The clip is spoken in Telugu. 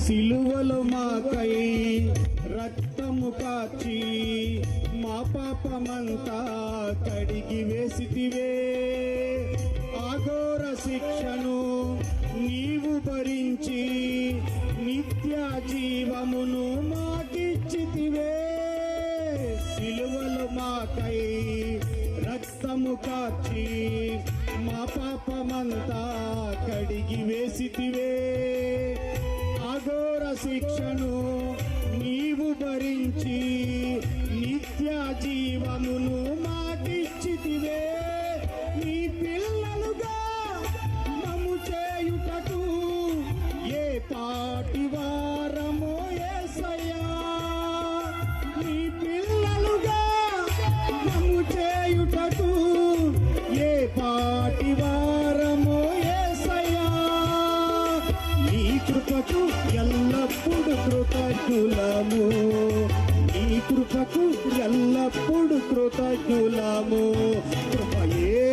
సిలువలో మాకై రక్తము కాచి మా పాపమంతా కడిగి వేసితివే. అఘోర శిక్షను నీవు భరించి నిత్య జీవమును మాకిచ్చితివే. సిలువలో మాకై రక్తము కాచి మా పాపమంతా కడిగి వేసితివే. అఘోర శిక్షను నీవు భరించి నిత్య జీవమును మాకిచ్చితివే. నీ పిల్లలుగా మమ్ము చేయుటకు ఏ పాటి వారమో యేసయ్యా. నీ పిల్లలుగా మమ్ము చేయుటకు ఏ పాటి వారమో యేసయ్యా. నీ కృపకు ఎల్లప్పుడు కృతజ్ఞులము, నీ కృపకు ఎల్లప్పుడు కృతజ్ఞులము. కృపయే